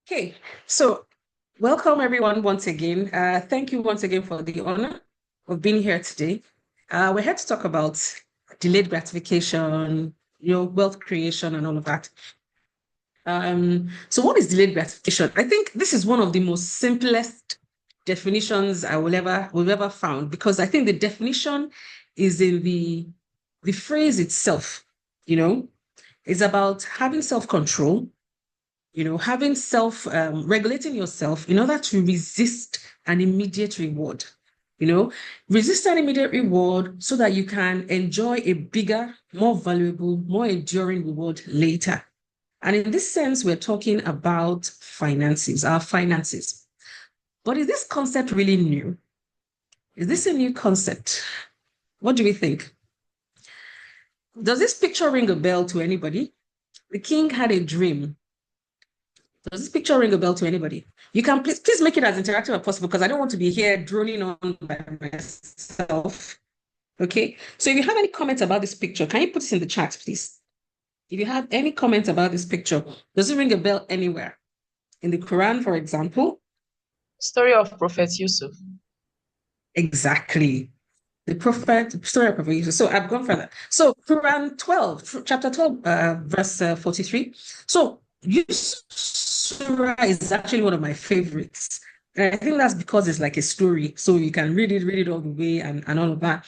Okay, so welcome everyone once again. Thank you once again for the honor of being here today. We're here to talk about delayed gratification, wealth creation and all of that. So what is delayed gratification? I think this is one of the most simplest definitions I will ever found, because I think the definition is in the phrase itself, you know, it's about having self-control, having regulating yourself in order to resist an immediate reward, you know, resist an immediate reward so that you can enjoy a bigger, more valuable, more enduring reward later. And in this sense, we're talking about finances, our finances. But is this concept really new? Is this a new concept? What do we think? Does this picture ring a bell to anybody? The king had a dream. Does this picture ring a bell to anybody? You can please make it as interactive as possible, because I don't want to be here droning on by myself. Okay. So if you have any comments about this picture, can you put this in the chat, please? If you have any comments about this picture, does it ring a bell anywhere? In the Quran, for example? Story of Prophet Yusuf. Exactly. Story of Prophet Yusuf. So I've gone further. So Quran 12, chapter 12, verse 43. So Yusuf Surah is actually one of my favorites. And I think that's because it's like a story. So you can read it all the way and all of that.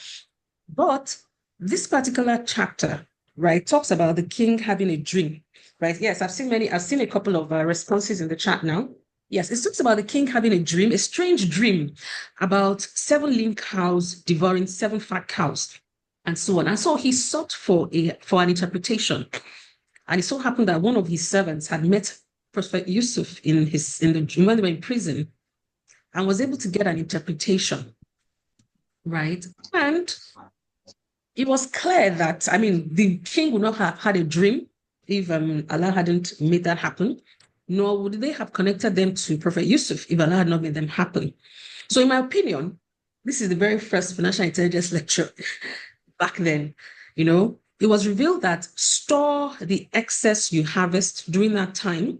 But this particular chapter, right, talks about the king having a dream, right? Yes, I've seen a couple of responses in the chat now. Yes, it talks about the king having a dream, a strange dream about 7 lean cows devouring 7 fat cows, and so on. And so he sought for an interpretation. And it so happened that one of his servants had met Prophet Yusuf in the dream when they were in prison, and was able to get an interpretation, right? And it was clear that, I mean, the king would not have had a dream if Allah hadn't made that happen, nor would they have connected them to Prophet Yusuf if Allah had not made them happen. So, in my opinion, this is the very first financial intelligence lecture back then. It was revealed that store the excess you harvest during that time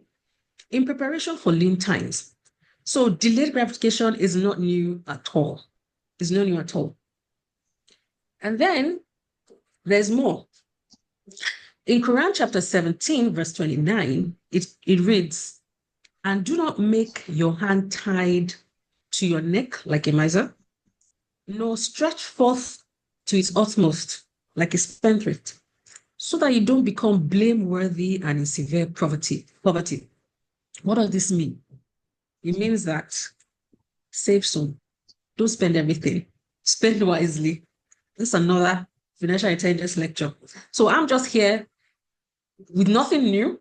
in preparation for lean times. So, delayed gratification is not new at all. It's not new at all. And then there's more. In Quran chapter 17, verse 29, it reads, "And do not make your hand tied to your neck like a miser, nor stretch forth to its utmost like a spendthrift, so that you don't become blameworthy and in severe poverty." What does this mean? It means that save some, don't spend everything, spend wisely. This is another financial intelligence lecture. So I'm just here with nothing new,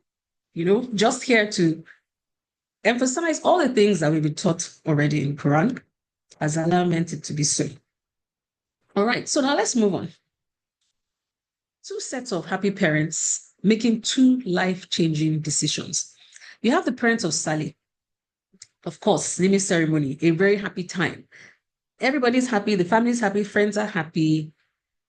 just here to emphasize all the things that we've been taught already in Quran, as Allah meant it to be so. All right, so now let's move on. 2 sets of happy parents making 2 life-changing decisions. You have the parents of Sally. Of course, naming ceremony, a very happy time. Everybody's happy, the family's happy, friends are happy.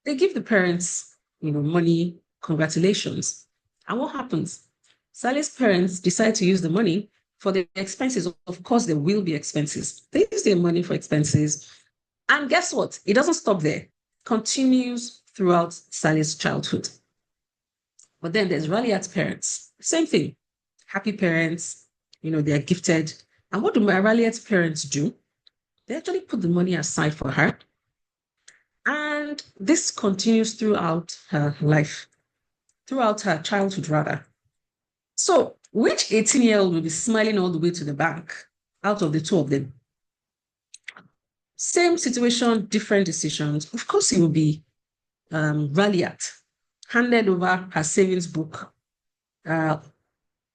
They give the parents, money, congratulations. And what happens? Sally's parents decide to use the money for the expenses. Of course, there will be expenses. They use their money for expenses. And guess what? It doesn't stop there. Continues throughout Sally's childhood. But then there's Raliat's parents. Same thing. Happy parents, they're gifted. And what do Raliat's parents do? They actually put the money aside for her. And this continues throughout her life, throughout her childhood, rather. So, which 18-year-old will be smiling all the way to the bank out of the two of them? Same situation, different decisions. Of course, it will be Raliat, handed over her savings book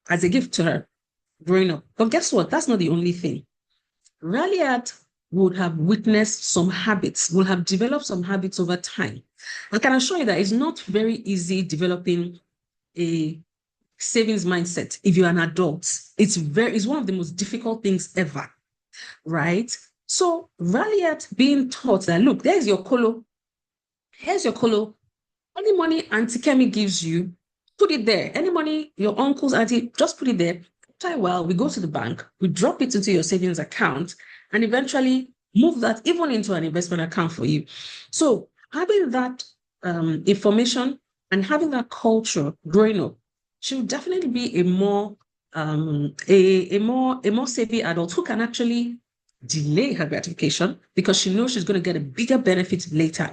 as a gift to her growing up. But guess what? That's not the only thing. Raliat would have witnessed some habits, will have developed some habits over time. I can assure you that it's not very easy developing a savings mindset if you're an adult. It's one of the most difficult things ever, right? So Raliat being taught that, look, there's your colo. Here's your colo. Any money Auntie Kemi gives you, put it there. Any money your uncle's auntie, just put it there. after a while, we go to the bank, we drop it into your savings account, and eventually move that even into an investment account for you. So having that information and having that culture growing up, she will definitely be a more savvy adult who can actually delay her gratification because she knows she's going to get a bigger benefit later.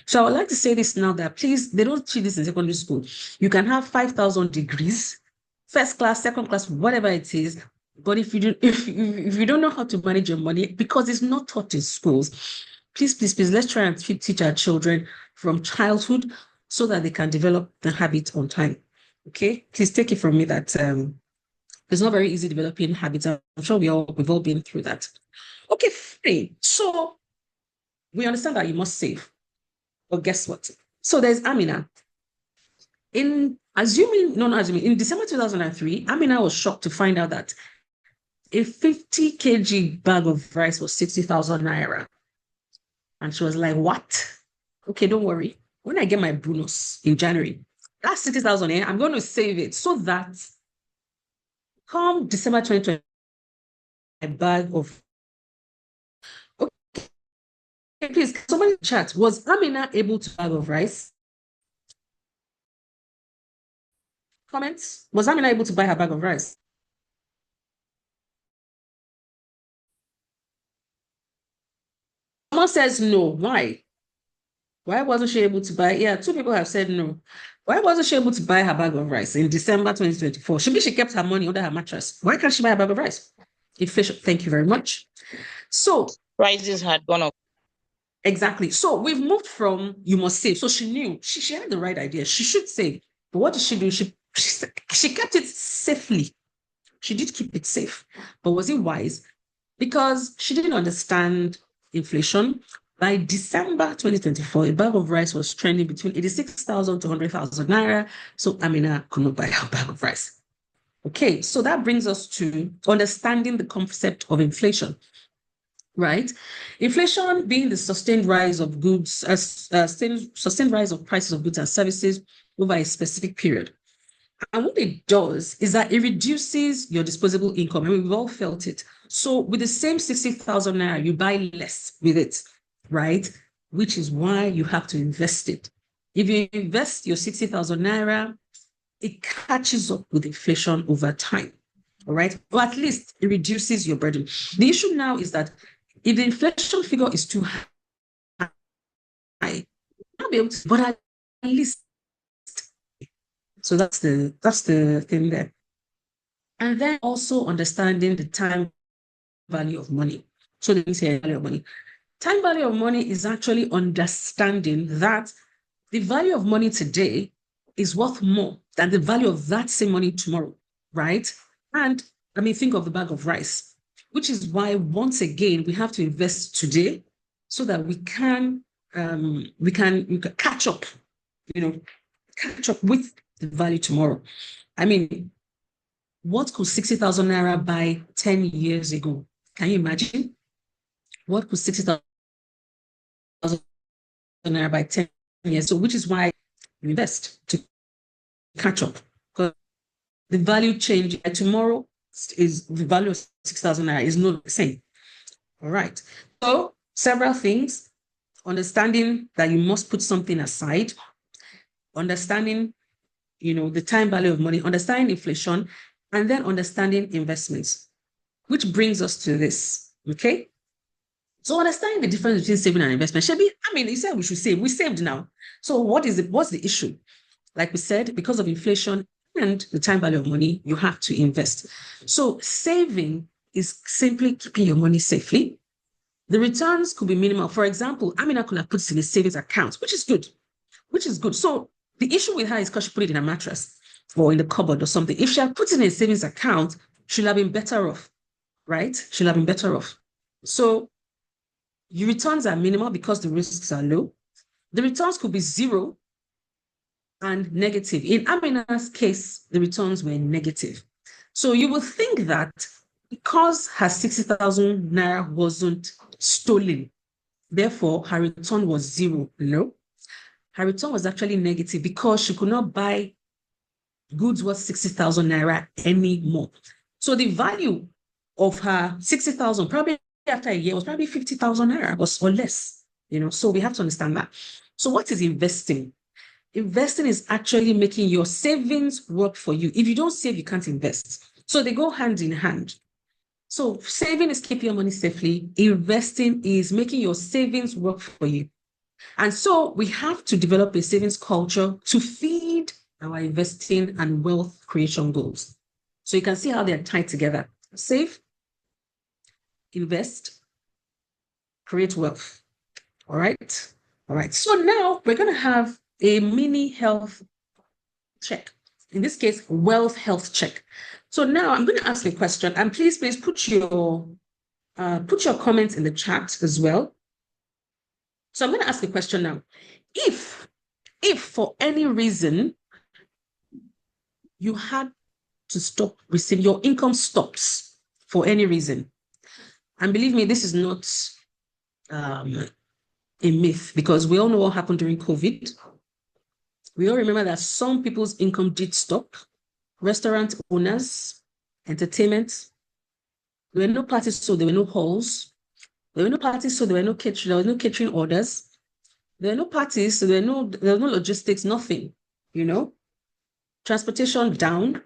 So I would like to say this now that please, they don't treat this in secondary school. You can have 5,000 degrees, first class, second class, whatever it is. But if you don't know how to manage your money, because it's not taught in schools, please, let's try and teach our children from childhood so that they can develop the habit on time. Okay, please take it from me that it's not very easy developing habits. I'm sure we've all been through that. Okay, fine. So we understand that you must save. But guess what? So there's Amina. In December 2003, Amina was shocked to find out that a 50 kg bag of rice was 60,000 naira. And she was like, what? Okay, don't worry. When I get my bonus in January, that's 60,000, I'm going to save it so that come December 2020, a bag of. Okay, please, somebody chat. Was Amina able to buy a bag of rice? Comments? Was Amina able to buy her bag of rice? Someone says no. Why? Why wasn't she able to buy? Yeah, two people have said no. Why wasn't she able to buy her bag of rice in December 2024? She kept her money under her mattress. Why can't she buy a bag of rice? Inflation. Thank you very much. So Prices had gone up. exactly. So we've moved from you must save. So she knew she had the right idea. She should save. But what did she do? She kept it safely. She did keep it safe. But was it wise? Because she didn't understand inflation. By December 2024, a bag of rice was trending between 86,000 to 100,000 naira. So Amina could not buy a bag of rice. Okay, so that brings us to understanding the concept of inflation, right? Inflation being the sustained rise of goods, sustained rise of prices of goods and services over a specific period. And what it does is that it reduces your disposable income. And we've all felt it. So with the same 60,000 naira, you buy less with it, right? Which is why you have to invest it. If you invest your 60,000 naira, it catches up with inflation over time, all right? Or at least it reduces your burden. The issue now is that if the inflation figure is too high, you'll not be able to, but at least. So that's the thing there. And then also understanding the time value of money. So let me say value of money. Time value of money is actually understanding that the value of money today is worth more than the value of that same money tomorrow, right? And I mean, think of the bag of rice, which is why once again we have to invest today so that we can catch up, catch up with the value tomorrow. I mean, what could 60,000 naira buy 10 years ago? Can you imagine? What could 60,000 naira buy 10 years? So, which is why you invest to catch up. Because the value change tomorrow is the value of 6,000 naira is not the same. All right. So, several things. Understanding that you must put something aside. Understanding the time value of money, understanding inflation, and then understanding investments, which brings us to this, okay? So understanding the difference between saving and investment. Shebi, I mean, you said we should save. We saved now. So what's the issue? Like we said, because of inflation and the time value of money, you have to invest. So saving is simply keeping your money safely. The returns could be minimal. For example, Amina could have put it in a savings account, which is good. So the issue with her is because she put it in a mattress or in the cupboard or something. If she had put it in a savings account, she'll have been better off, right? She'll have been better off. So your returns are minimal because the risks are low. The returns could be zero and negative. In Amina's case, the returns were negative. So you will think that because her 60,000 naira wasn't stolen, therefore her return was zero. No. Her return was actually negative because she could not buy goods worth 60,000 naira anymore. So the value of her 60,000 probably after a year was probably 50,000 naira or less, so we have to understand that. So what is investing? Investing is actually making your savings work for you. If you don't save, you can't invest. So they go hand in hand. So saving is keeping your money safely. Investing is making your savings work for you. And so we have to develop a savings culture to feed our investing and wealth creation goals. So you can see how they're tied together. Save, invest, create wealth. All right. All right. So now we're going to have a mini health check. In this case, wealth health check. So now I'm going to ask you a question, and please put your comments in the chat as well. So I'm going to ask a question now. If for any reason you had to stop receiving, your income stops for any reason, and believe me, this is not a myth, because we all know what happened during COVID. We all remember that some people's income did stop. Restaurant owners, entertainment. There were no parties, so there were no halls. There were no parties, so there were no catering. There was no catering orders. There were no parties, so there was no logistics, nothing. Transportation down.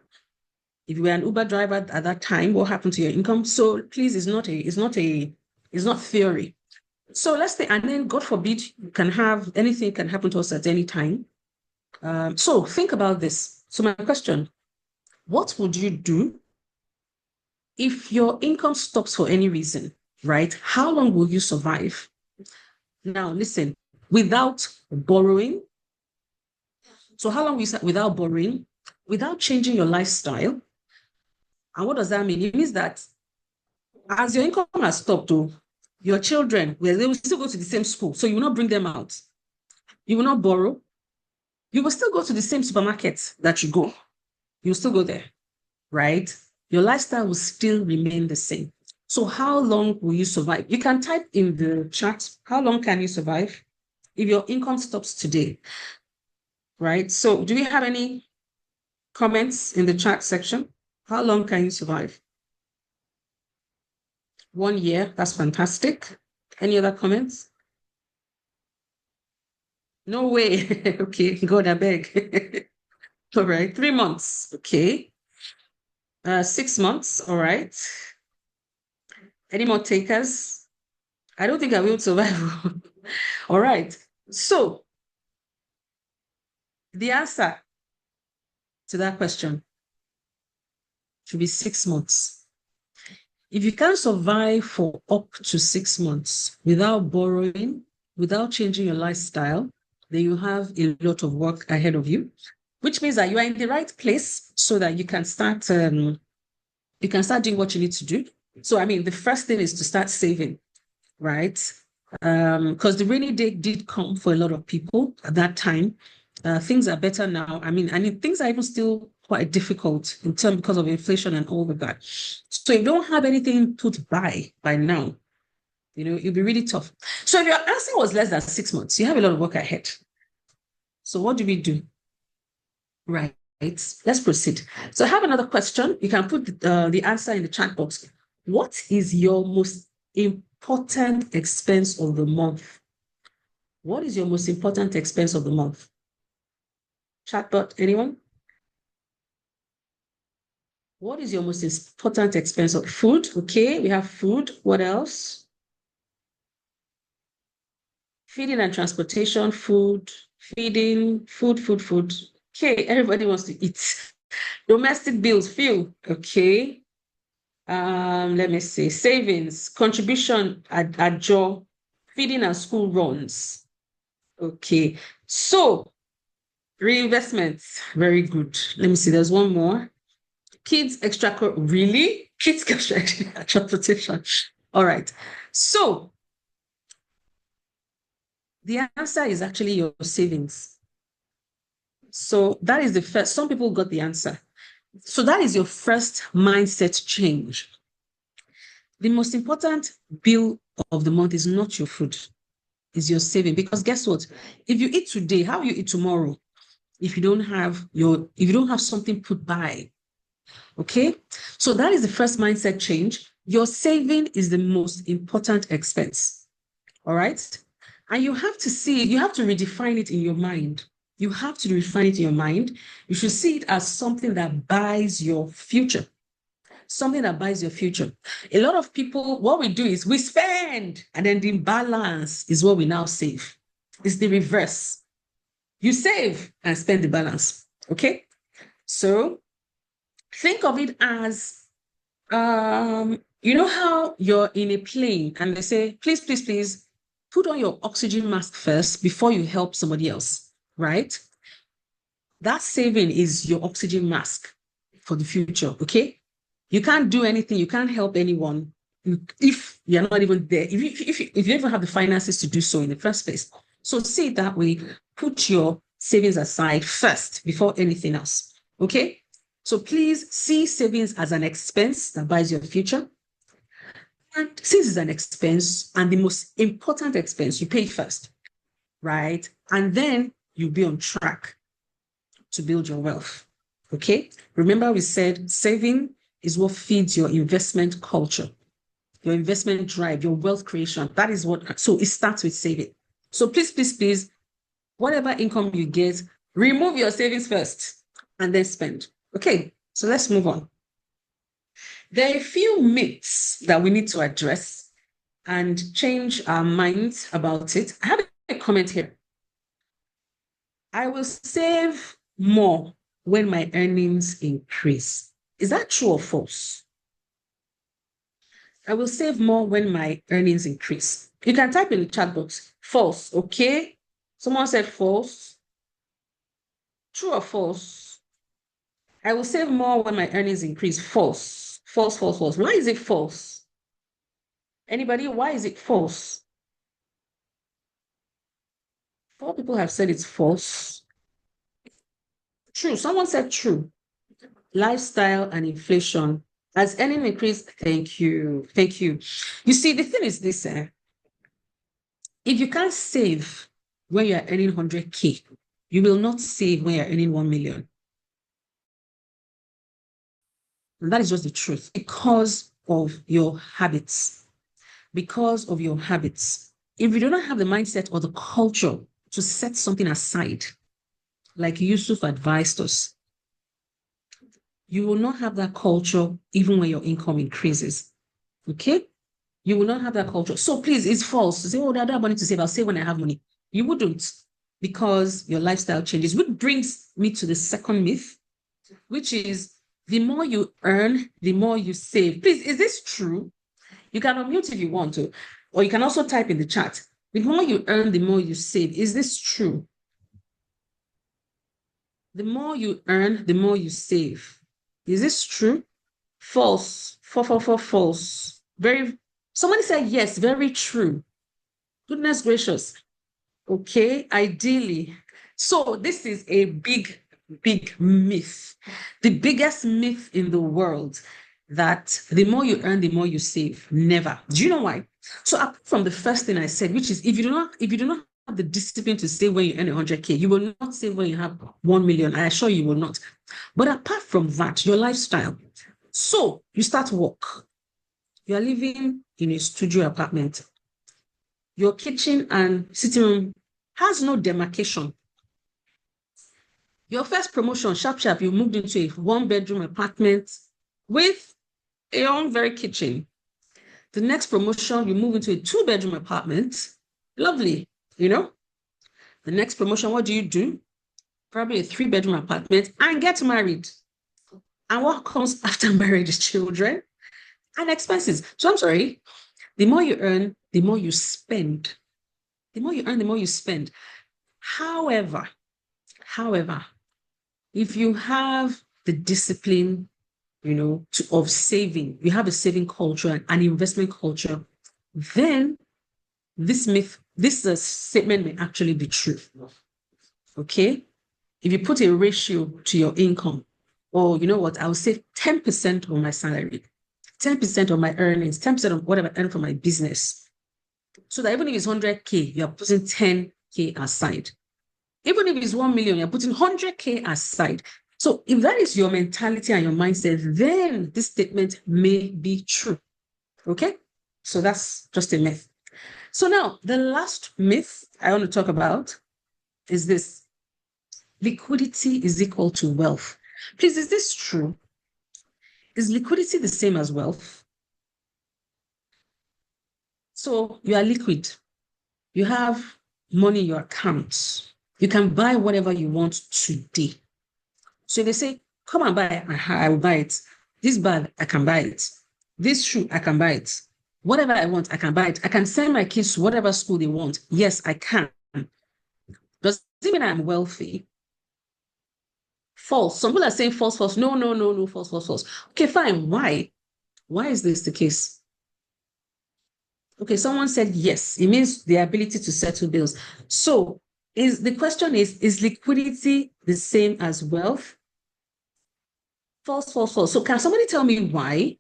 If you were an Uber driver at that time, what happened to your income? So please, it's not theory. So let's say, and then God forbid, anything can happen to us at any time. So think about this. So my question, what would you do if your income stops for any reason, right? How long will you survive? Now, listen, without borrowing. So how long will you without borrowing, without changing your lifestyle? And what does that mean? It means that as your income has stopped, your children, well, they will still go to the same school. So you will not bring them out. You will not borrow. You will still go to the same supermarket that you go. You'll still go there, right? Your lifestyle will still remain the same. So how long will you survive? You can type in the chat, how long can you survive if your income stops today, right? So do we have any comments in the chat section? How long can you survive? 1 year, that's fantastic. Any other comments? No way. Okay, God, I beg. All right, 3 months. Okay. 6 months. All right. Any more takers? I don't think I will survive. All right. So the answer to that question should be 6 months. If you can survive for up to 6 months without borrowing, without changing your lifestyle, then you have a lot of work ahead of you, which means that you are in the right place so that you can start doing what you need to do. So, the first thing is to start saving, right? Because the rainy day did come for a lot of people at that time. Things are better now. Things are even still quite difficult in terms because of inflation and all of that. So if you don't have anything put by now, it'll be really tough. So if your answer was less than 6 months, you have a lot of work ahead. So what do we do? Right. Let's proceed. So I have another question. You can put the answer in the chat box. What is your most important expense of the month? What is your most important expense of the month? Chatbot, anyone? What is your most important expense of food? Okay, we have food. What else? Feeding and transportation, food, feeding, food. Okay, everybody wants to eat. Domestic bills, fuel. Okay. Let me see. Savings, contribution, ajo, feeding and school runs. Okay. So reinvestments, very good. Let me see. There's one more. Kids extra, really? Kids extra transportation. All right. So the answer is actually your savings. So that is the first. Some people got the answer. So that is your first mindset change. The most important bill of the month is not your food, is your saving. Because guess what? If you eat today, how will you eat tomorrow? If you don't have something put by, Okay, so that is the first mindset change. Your saving is the most important expense. All right. And you have to redefine it in your mind. You have to refine it in your mind. You should see it as something that buys your future. Something that buys your future. A lot of people, what we do is we spend, and then the balance is what we now save. It's the reverse. You save and spend the balance. Okay. So think of it as you know how you're in a plane and they say, please, please, please put on your oxygen mask first before you help somebody else, right? That saving is your oxygen mask for the future, okay? You can't do anything, you can't help anyone if you're not even there, if you even have the finances to do so in the first place. So see it that way, put your savings aside first before anything else, okay? So please see savings as an expense that buys your future. And since it's an expense and the most important expense, you pay first, right? And then you'll be on track to build your wealth. Okay. Remember, we said saving is what feeds your investment culture, your investment drive, your wealth creation. That is what, so it starts with saving. So please, please, please, whatever income you get, remove your savings first and then spend. Okay. So let's move on. There are a few myths that we need to address and change our minds about it. I have a comment here. I will save more when my earnings increase. Is that true or false? I will save more when my earnings increase. You can type in the chat box, false, okay? Someone said false. True or false? I will save more when my earnings increase. False, false, false, false. Why is it false? Anybody, why is it false? 4 people have said it's false. True, someone said true. Lifestyle and inflation. Has earning increased? Thank you. Thank you. You see, the thing is this, if you can't save when you're earning 100K, you will not save when you're earning 1 million. And that is just the truth because of your habits. Because of your habits. If you do not have the mindset or the culture to set something aside, like Yusuf advised us, you will not have that culture even when your income increases. Okay? You will not have that culture. So please, it's false to say, oh, I don't have money to save. I'll save when I have money. You wouldn't because your lifestyle changes, which brings me to the second myth, which is the more you earn, the more you save. Please, is this true? You can unmute if you want to, or you can also type in the chat. The more you earn, the more you save. Is this true? The more you earn, the more you save. Is this true? False. False. Somebody said yes, very true. Goodness gracious. Okay, ideally. So this is a big myth. The biggest myth in the world that the more you earn, the more you save. Never. Do you know why? So apart from the first thing I said, which is if you do not have the discipline to save when you earn 100K, you will not save when you have 1 million. I assure you will not. But apart from that, your lifestyle. So you start work. You are living in a studio apartment. Your kitchen and sitting room has no demarcation. Your first promotion, sharp, you moved into a 1-bedroom apartment with a own very kitchen. The next promotion, you move into a 2-bedroom apartment. Lovely, you know? The next promotion, what do? Probably a 3-bedroom apartment and get married. And what comes after marriage? Children and expenses. So I'm sorry, the more you earn, the more you spend. The more you earn, the more you spend. However, if you have the discipline, of saving, you have a saving culture, an investment culture, then this statement may actually be true. Okay? If you put a ratio to your income, or you know what, I will save 10% of my salary, 10% of my earnings, 10% of whatever I earn from my business. So that even if it's 100K, you're putting 10K aside. Even if it's 1 million, you're putting 100K aside. So if that is your mentality and your mindset, then this statement may be true. Okay? So that's just a myth. So now the last myth I want to talk about is this: liquidity is equal to wealth. Please, is this true? Is liquidity the same as wealth? So you are liquid. You have money in your account. You can buy whatever you want today. So they say, come and buy, I will buy it. This bag, I can buy it. This shoe, I can buy it. Whatever I want, I can buy it. I can send my kids to whatever school they want. Yes, I can. Does it mean I'm wealthy? False. Some people are saying false, false. No, no, no, no, false, false, false. Okay, fine. Why? Why is this the case? Okay, someone said yes. It means the ability to settle bills. So the question is liquidity the same as wealth? False, false, false. So can somebody tell me why?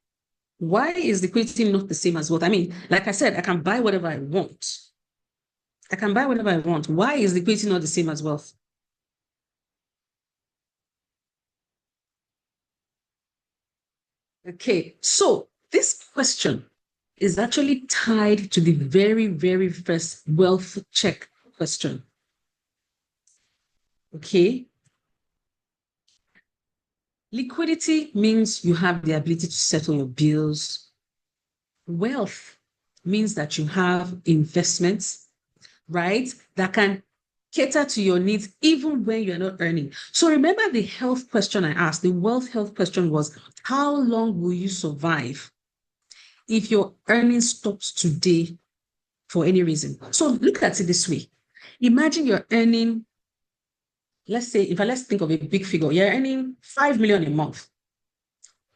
Why is liquidity not the same as wealth? I mean, like I said, I can buy whatever I want. I can buy whatever I want. Why is liquidity not the same as wealth? Okay, so this question is actually tied to the very, very first wealth check question. Okay. Liquidity means you have the ability to settle your bills. Wealth means that you have investments, right, that can cater to your needs even when you're not earning. So remember the health question I asked, the wealth health question was, how long will you survive if your earning stops today for any reason? So look at it this way. Imagine you're earning, let's think of a big figure, you're earning 5 million a month.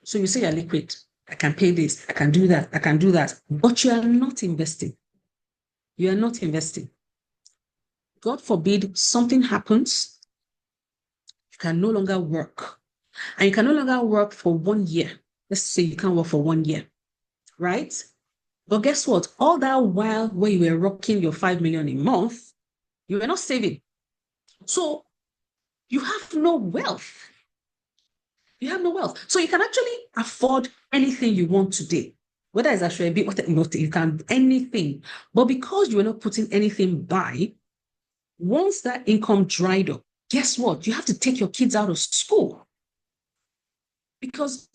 So you say you're liquid. I can pay this, I can do that, I can do that. But you are not investing. You are not investing. God forbid something happens, you can no longer work. And you can no longer work for 1 year. Let's say you can't work for 1 year, right? But guess what? All that while when you were rocking your 5 million a month, you were not saving. So you have no wealth. You have no wealth. So you can actually afford anything you want today. Whether it's actually a bit, you can anything. But because you are not putting anything by, once that income dried up, guess what? You have to take your kids out of school. Because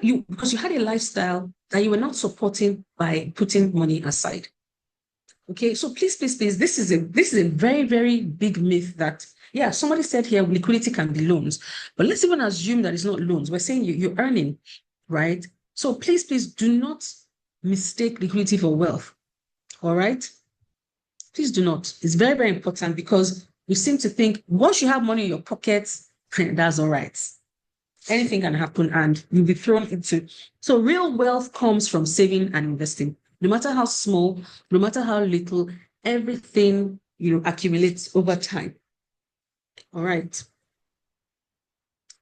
you had a lifestyle that you were not supporting by putting money aside. Okay, so please, please, please, this is a very, very big myth that, yeah, somebody said here liquidity can be loans, but let's even assume that it's not loans. We're saying you're earning, right? So please, please do not mistake liquidity for wealth. All right? Please do not. It's very, very important because we seem to think once you have money in your pockets, that's all right. Anything can happen and you'll be thrown into. So real wealth comes from saving and investing. No matter how small, no matter how little, everything accumulates over time. All right.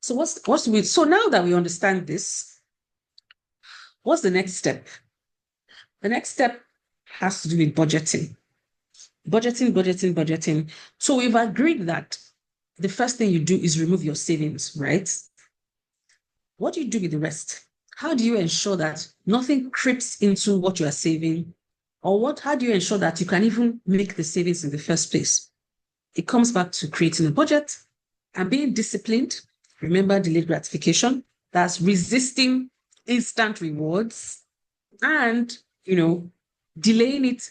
So so now that we understand this, what's the next step? The next step has to do with budgeting. Budgeting, budgeting, budgeting. So we've agreed that the first thing you do is remove your savings, right? What do you do with the rest? How do you ensure that nothing creeps into what you are saving? Or how do you ensure that you can even make the savings in the first place? It comes back to creating a budget and being disciplined. Remember delayed gratification. That's resisting instant rewards and, delaying it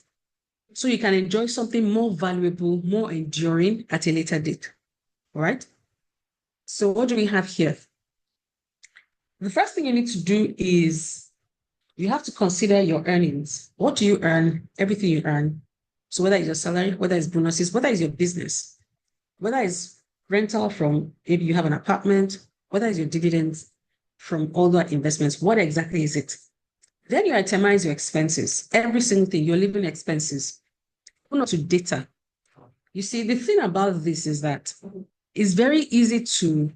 so you can enjoy something more valuable, more enduring at a later date. All right? So what do we have here? The first thing you need to do is you have to consider your earnings. What do you earn? Everything you earn. So whether it's your salary, whether it's bonuses, whether it's your business, whether it's rental from maybe you have an apartment, whether it's your dividends from other investments, what exactly is it? Then you itemize your expenses, every single thing, your living expenses. Go to data. You see, the thing about this is that it's very easy to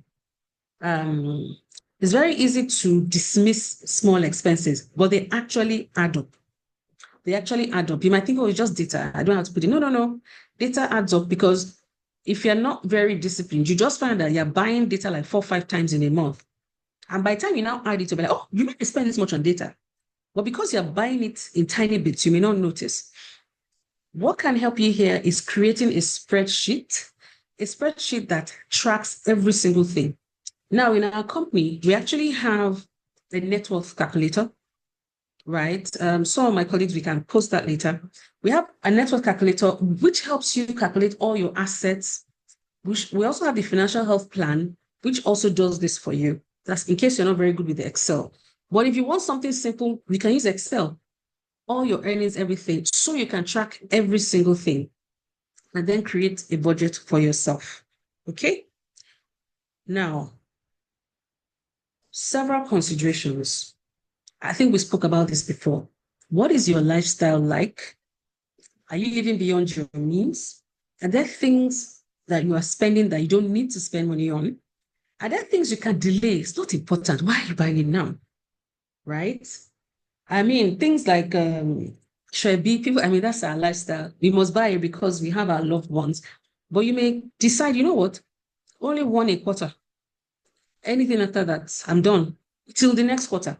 dismiss small expenses, but they actually add up. They actually add up. You might think, oh, it's just data. I don't have to put it. No, no, no. Data adds up because if you're not very disciplined, you just find that you're buying data like 4 or 5 times in a month. And by the time you now add it to be like, oh, you might spend this much on data. But because you're buying it in tiny bits, you may not notice. What can help you here is creating a spreadsheet that tracks every single thing. Now, in our company, we actually have a net worth calculator, right? Some of my colleagues, we can post that later. We have a net worth calculator, which helps you calculate all your assets. We also have the financial health plan, which also does this for you. That's in case you're not very good with the Excel. But if you want something simple, you can use Excel, all your earnings, everything, so you can track every single thing and then create a budget for yourself. Okay? Now, several considerations. I think we spoke about this before. What is your lifestyle like? Are you living beyond your means? Are there things that you are spending that you don't need to spend money on? Are there things you can delay? It's not important. Why are you buying it now? Right? I mean, things like should be people, I mean, that's our lifestyle. We must buy it because we have our loved ones. But you may decide, you know what? Only one a quarter. Anything after that, I'm done. Till the next quarter.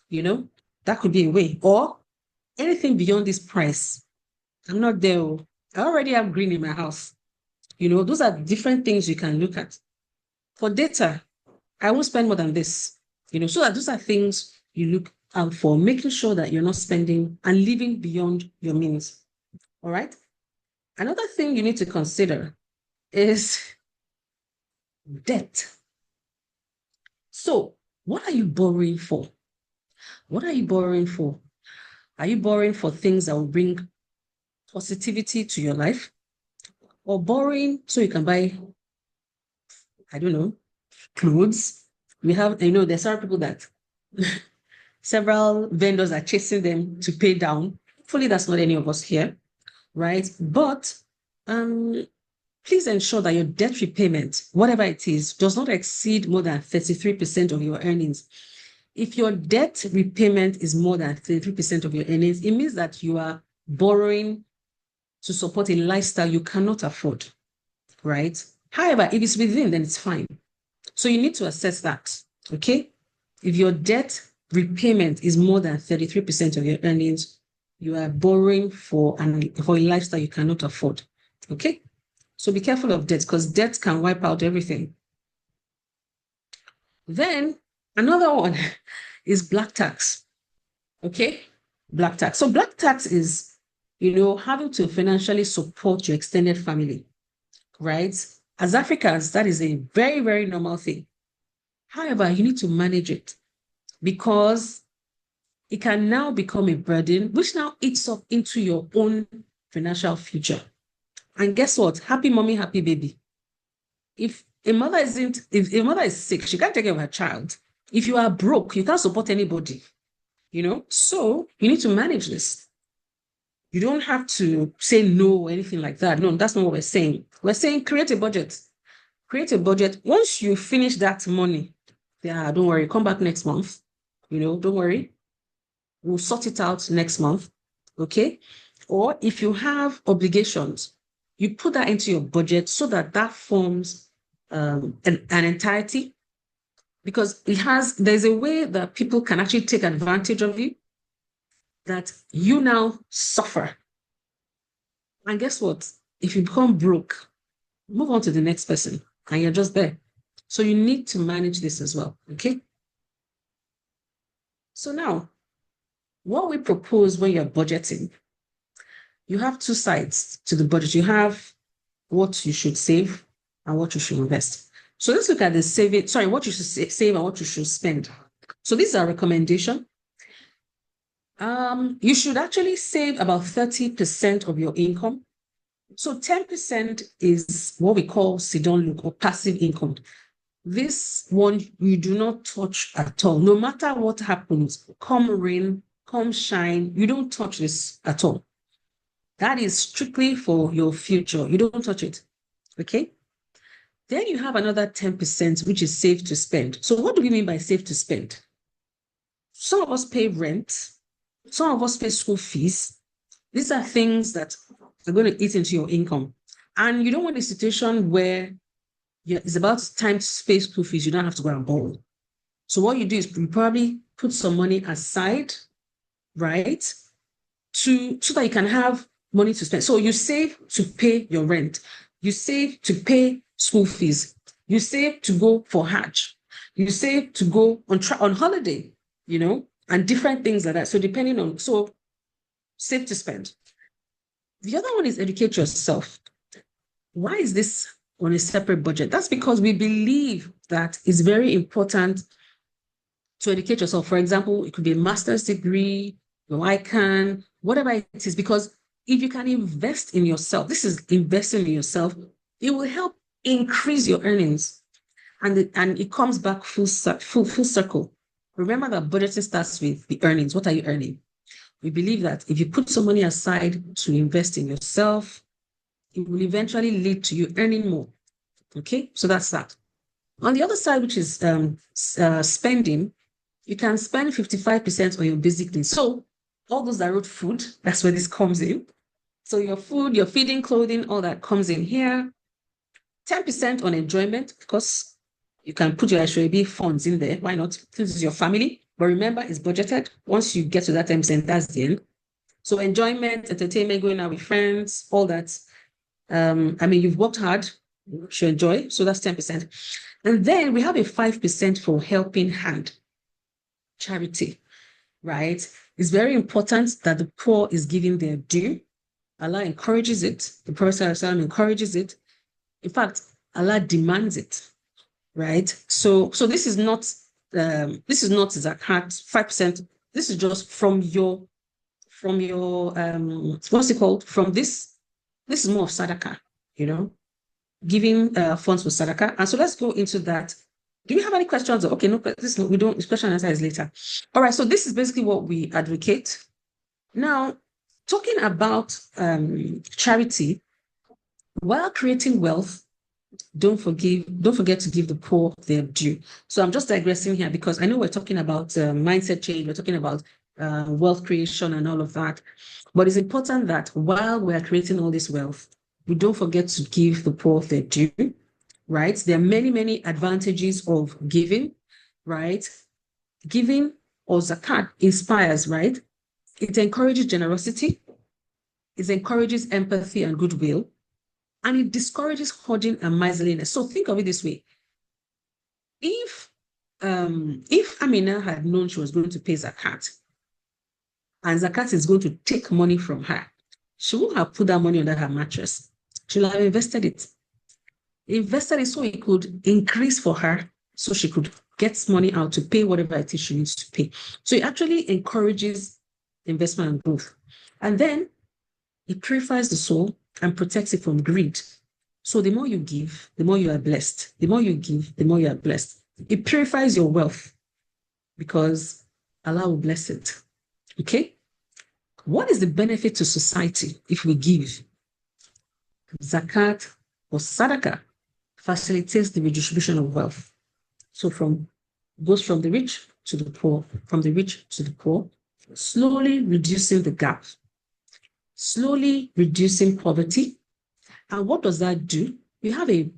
You know, that could be a way. Or anything beyond this price. I'm not there. I already have green in my house. You know, those are different things you can look at. For data, I won't spend more than this. You know, so that those are things you look out for, making sure that you're not spending and living beyond your means. All right. Another thing you need to consider is debt. So, what are you borrowing for? What are you borrowing for? Are you borrowing for things that will bring positivity to your life? Or borrowing so you can buy, I don't know, clothes? We have, you know, there's several people that several vendors are chasing them to pay down. Hopefully, that's not any of us here, right? But please ensure that your debt repayment, whatever it is, does not exceed more than 33% of your earnings. If your debt repayment is more than 33% of your earnings, it means that you are borrowing to support a lifestyle you cannot afford, right? However, if it's within, then it's fine. So you need to assess that, okay? If your debt repayment is more than 33% of your earnings, you are borrowing for a lifestyle you cannot afford, okay? So be careful of debt because debt can wipe out everything. Then another one is black tax, okay? Black tax. So black tax is, you know, having to financially support your extended family, right? As Africans, that is a very, very normal thing. However, you need to manage it because it can now become a burden, which now eats up into your own financial future. And guess what? Happy mommy, happy baby. If a mother is sick, she can't take care of her child. If you are broke, you can't support anybody, you know? So you need to manage this. You don't have to say no or anything like that. No, that's not what we're saying. We're saying create a budget. Create a budget. Once you finish that money, yeah, don't worry, come back next month. You know, don't worry. We'll sort it out next month. Okay? Or if you have obligations, you put that into your budget so that that forms an entirety, because there's a way that people can actually take advantage of you, that you now suffer. And guess what? If you become broke, move on to the next person and you're just there. So you need to manage this as well, okay? So now, what we propose when you're budgeting, you have two sides to the budget. You have what you should save and what you should invest. So let's look at the what you should save and what you should spend. So this is our recommendation. You should actually save about 30% of your income. So 10% is what we call sit-down look or passive income. This one you do not touch at all. No matter what happens, come rain, come shine, you don't touch this at all. That is strictly for your future. You don't touch it. Okay? Then you have another 10%, which is safe to spend. So what do we mean by safe to spend? Some of us pay rent. Some of us pay school fees. These are things that are going to eat into your income. And you don't want a situation where it's about time to pay school fees, you don't have to go and borrow. So what you do is you probably put some money aside, right? So that you can have money to spend. So you save to pay your rent, you save to pay school fees, you save to go for Hajj, you save to go on holiday, and different things like that. So save to spend. The other one is educate yourself. Why is this on a separate budget? That's because we believe that it's very important to educate yourself. For example, it could be a master's degree, your ICANN, whatever it is, because if you can invest in yourself, this is investing in yourself, it will help increase your earnings. And it comes back full circle. Remember that budgeting starts with the earnings. What are you earning? We believe that if you put some money aside to invest in yourself, it will eventually lead to you earning more. Okay, so that's that. On the other side, which is spending, you can spend 55% on your basic needs. So all those that wrote food, that's where this comes in. So your food, your feeding, clothing, all that comes in here. 10% on enjoyment, because you can put your HOAB funds in there. Why not? This is your family. But remember, it's budgeted. Once you get to that 10%, that's the end. So enjoyment, entertainment, going out with friends, all that. You've worked hard, you should enjoy. So that's 10%. And then we have a 5% for helping hand, charity, right? It's very important that the poor is given their due. Allah encourages it. The Prophet encourages it. In fact, Allah demands it, right? So this is not zakat, 5%. This is just from your what's it called? From this is more of sadaqah, giving funds for sadaqah. And so let's go into that. Do you have any questions? Okay, no, we don't. This question and answer is later. All right, so this is basically what we advocate. Now, talking about charity, while creating wealth, don't forget to give the poor their due. So I'm just digressing here because I know we're talking about mindset change, we're talking about wealth creation and all of that. But it's important that while we're creating all this wealth, we don't forget to give the poor their due, right? There are many, many advantages of giving, right? Giving or zakat inspires, right? It encourages generosity, it encourages empathy and goodwill, and it discourages hoarding and miserliness. So think of it this way. If Amina had known she was going to pay zakat, and zakat is going to take money from her, she wouldn't have put that money under her mattress. She would have invested it. Invested it so it could increase for her, so she could get money out to pay whatever it is she needs to pay. So it actually encourages investment and growth. And then it purifies the soul and protects it from greed. So the more you give, the more you are blessed. The more you give, the more you are blessed. It purifies your wealth because Allah will bless it. Okay? What is the benefit to society if we give? Zakat or sadaqah facilitates the redistribution of wealth. So goes from the rich to the poor, from the rich to the poor, slowly reducing the gap, slowly reducing poverty. And what does that do? We have a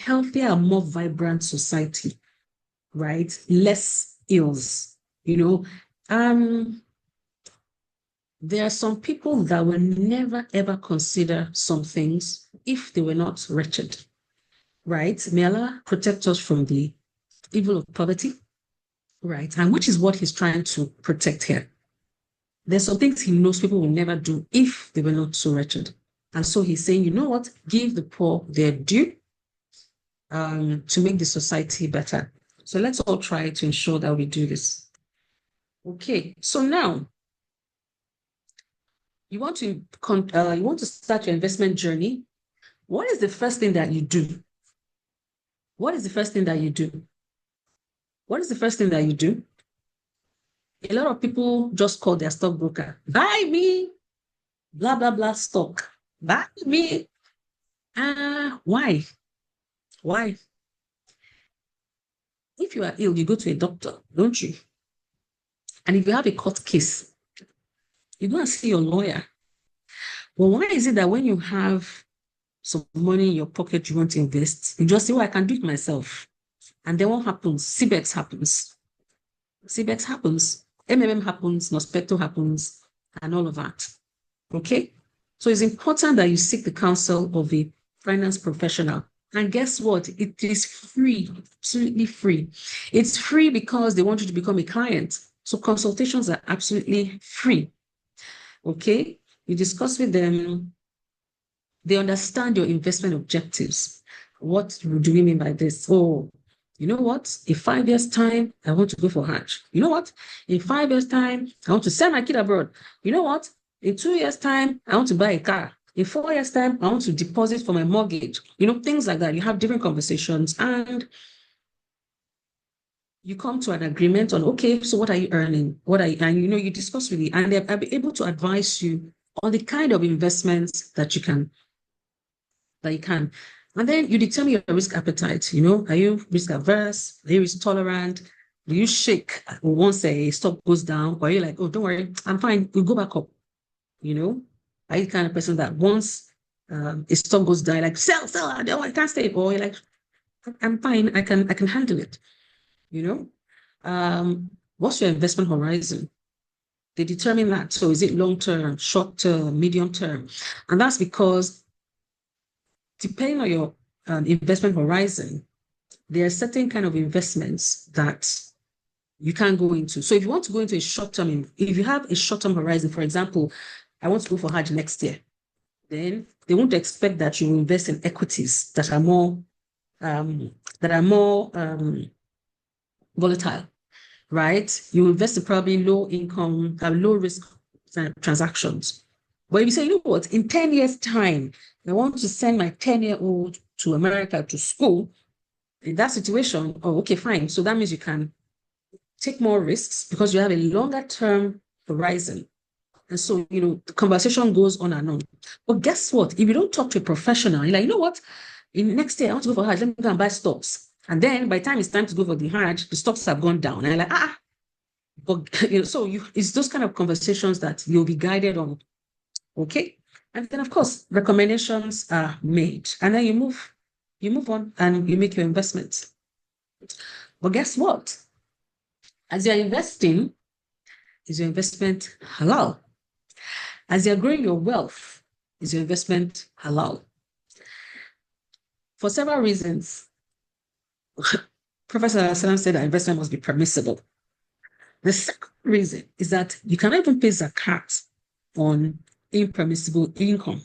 healthier and more vibrant society, right? Less ills, there are some people that will never, ever consider some things if they were not wretched, right? May Allah protect us from the evil of poverty, right? And which is what he's trying to protect here. There's some things he knows people will never do if they were not so wretched. And so he's saying, you know what? Give the poor their due to make the society better. So let's all try to ensure that we do this. Okay, so now, you want to start your investment journey. What is the first thing that you do? What is the first thing that you do? What is the first thing that you do? A lot of people just call their stockbroker, buy me, blah, blah, blah stock. Buy me. Why? Why? If you are ill, you go to a doctor, don't you? And if you have a court case, you go and see your lawyer. Well, why is it that when you have some money in your pocket you want to invest, you just say, oh, I can do it myself. And then what happens? CBEX happens. CBEX happens. MMM happens. Nospecto happens. And all of that. Okay? So it's important that you seek the counsel of a finance professional. And guess what? It is free, absolutely free. It's free because they want you to become a client. So consultations are absolutely free. Okay? You discuss with them. They understand your investment objectives. What do we mean by this? Oh, you know what? In 5 years' time, I want to go for Hajj. You know what? In 5 years' time, I want to send my kid abroad. You know what? In 2 years' time, I want to buy a car. In 4 years' time, I want to deposit for my mortgage. You know, things like that. You have different conversations and you come to an agreement on, okay, so what are you earning? And you discuss with you, and they'll be able to advise you on the kind of investments that you can. And then you determine your risk appetite. Are you risk averse? Are you risk tolerant? Do you shake once a stock goes down? Or are you like, oh, don't worry, I'm fine, we'll go back up? Are you the kind of person that once a stock goes down, like sell, I can't stay? Or you're like, I'm fine, I can handle it. What's your investment horizon? They determine that. So is it long-term, short-term, medium-term? And that's because depending on your investment horizon, there are certain kind of investments that you can't go into. So if you want to go into a short-term, if you have a short-term horizon, for example, I want to go for Hajj next year, then they won't expect that you invest in equities that are more volatile, right? You invest in probably low income, low risk transactions. But if you say, you know what, in 10 years' time, I want to send my 10-year-old to America to school, in that situation, oh, okay, fine. So that means you can take more risks because you have a longer term horizon. And so, the conversation goes on and on. But guess what? If you don't talk to a professional, you're like, you know what? In next year, I want to go for Hajj, let me go and buy stocks. And then by the time it's time to go for the Hajj, the stocks have gone down. And you're like, but it's those kind of conversations that you'll be guided on. Okay. And then of course, recommendations are made. And then you move on and you make your investments. But guess what? As you're investing, is your investment halal? As you're growing your wealth, is your investment halal? For several reasons, Professor Salam said that investment must be permissible. The second reason is that you cannot even pay zakat on impermissible income.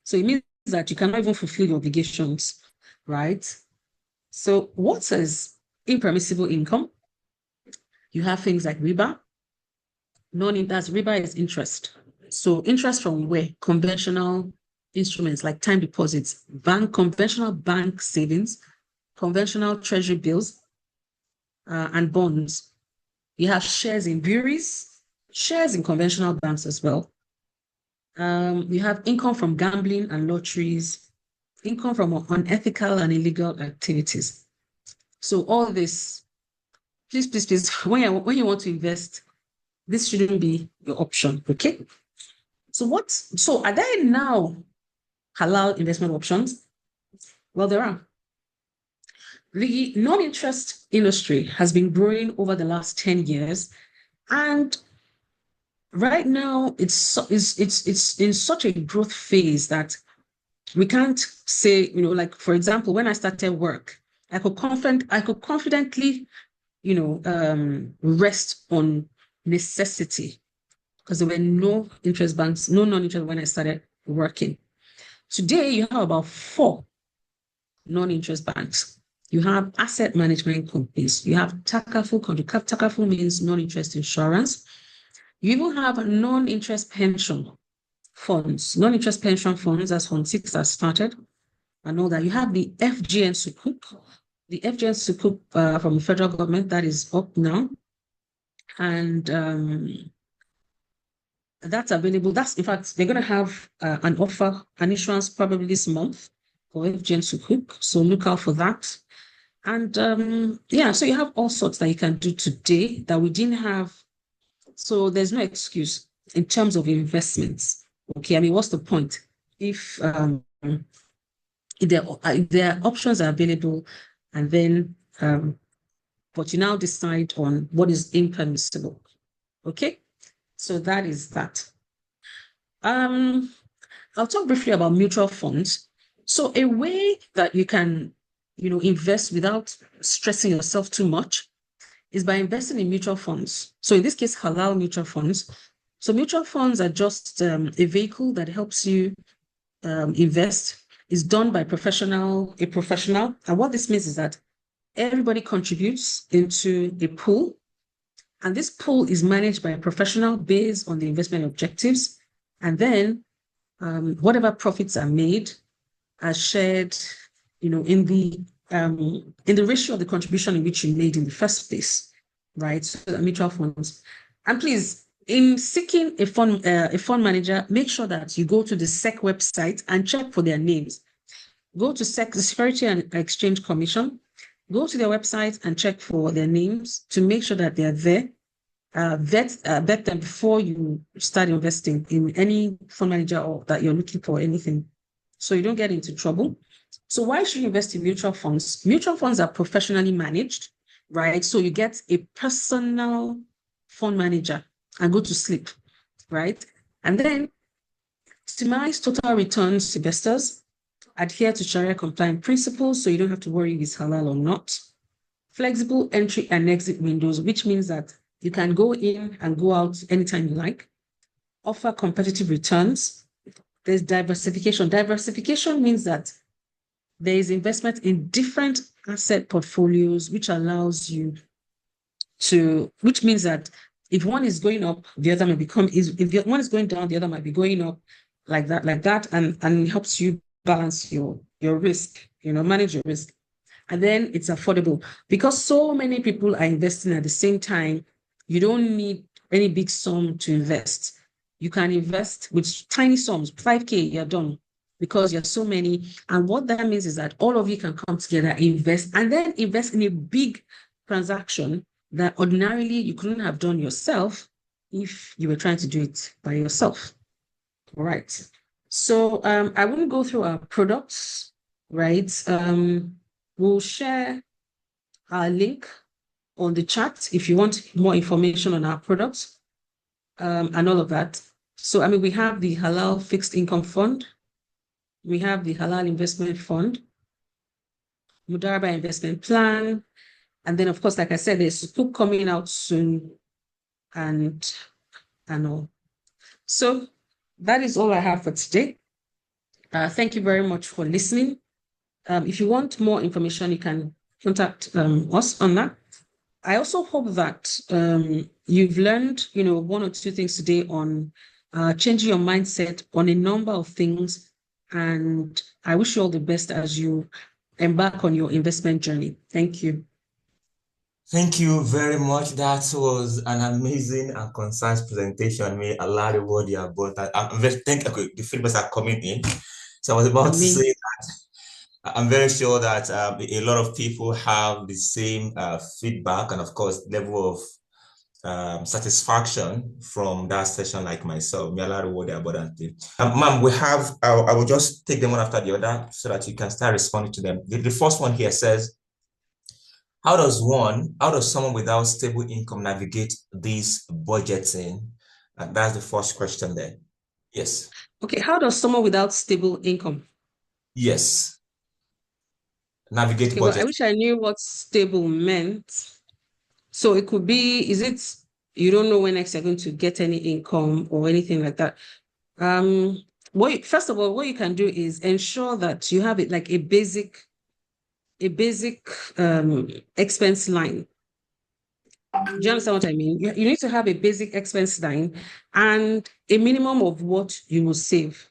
So it means that you cannot even fulfill your obligations, right? So what is impermissible income? You have things like riba. Riba is interest. So interest from where? Conventional instruments like time deposits, conventional bank savings, conventional treasury bills, and bonds. You have shares in breweries, shares in conventional banks as well. We have income from gambling and lotteries, income from unethical and illegal activities. So all this, please, when you want to invest, this shouldn't be your option, okay? So are there now halal investment options? Well, there are. The non-interest industry has been growing over the last 10 years, and right now it's in such a growth phase that we can't say, like for example, when I started work, I could confidently, rest on necessity because there were no interest banks, no non-interest when I started working. Today, you have about 4 non-interest banks. You have asset management companies. You have Takaful. Takaful means non-interest insurance. You even have non-interest pension funds. Non-interest pension funds, as Fund 6 has started, and all that. You have the FGN Sukuk. The FGN Sukuk from the federal government, that is up now. And that's available. In fact, they're going to have an offer, an issuance probably this month for FGN Sukuk. So look out for that. And so you have all sorts that you can do today that we didn't have. So there's no excuse in terms of investments. Okay, I mean, what's the point if their options are available, and then but you now decide on what is impermissible. Okay, so that is that. I'll talk briefly about mutual funds. So a way that you can, invest without stressing yourself too much is by investing in mutual funds. So in this case, halal mutual funds. So mutual funds are just a vehicle that helps you invest. Is done by a professional. And what this means is that everybody contributes into a pool, and this pool is managed by a professional based on the investment objectives. And then whatever profits are made are shared, in the ratio of the contribution in which you made in the first place, right? So the mutual funds. And please, in seeking a fund manager, make sure that you go to the SEC website and check for their names. Go to SEC, the Security and Exchange Commission. Go to their website and check for their names to make sure that they are there. Vet them before you start investing in any fund manager or that you're looking for anything, so you don't get into trouble. So why should you invest in mutual funds? Mutual funds are professionally managed, right? So you get a personal fund manager and go to sleep, right? And then maximize total returns to investors, adhere to Sharia compliant principles, so you don't have to worry if it's halal or not. Flexible entry and exit windows, which means that you can go in and go out anytime you like. Offer competitive returns. There's diversification. Diversification means that there is investment in different asset portfolios, which allows you which means that if one is going up, the other may become, if one is going down, the other might be going up, like that, and helps you balance your risk, manage your risk. And then it's affordable because so many people are investing at the same time. You don't need any big sum to invest. You can invest with tiny sums, 5K, you're done, because you're so many. And what that means is that all of you can come together, invest, and then invest in a big transaction that ordinarily you couldn't have done yourself if you were trying to do it by yourself. All right. So I won't go through our products, right? We'll share our link on the chat if you want more information on our products and all of that. So, we have the Halal Fixed Income Fund. We have the Halal Investment Fund, Mudaraba Investment Plan. And then, of course, like I said, there's a book coming out soon and all. So that is all I have for today. Thank you very much for listening. If you want more information, you can contact us on that. I also hope that you've learned, one or two things today on changing your mindset on a number of things. And I wish you all the best as you embark on your investment journey. Thank you. Thank you very much. That was an amazing and concise presentation. May Allah reward you both. I'm very thankful. The feedbacks are coming in. So I was about to say that I'm very sure that a lot of people have the same feedback and, of course, level of satisfaction from that session, like myself. May Allah reward you abundantly. Ma'am, we have, I will just take them one after the other so that you can start responding to them. The first one here says, how does someone without stable income navigate this budgeting? And that's the first question there. Yes. Okay, how does someone without stable income? Yes. Navigate budgeting. Well, I wish I knew what stable meant. So it could be, is it you don't know when next you're going to get any income or anything like that? First of all, what you can do is ensure that you have it like a basic expense line. Do you understand what I mean? You need to have a basic expense line and a minimum of what you will save.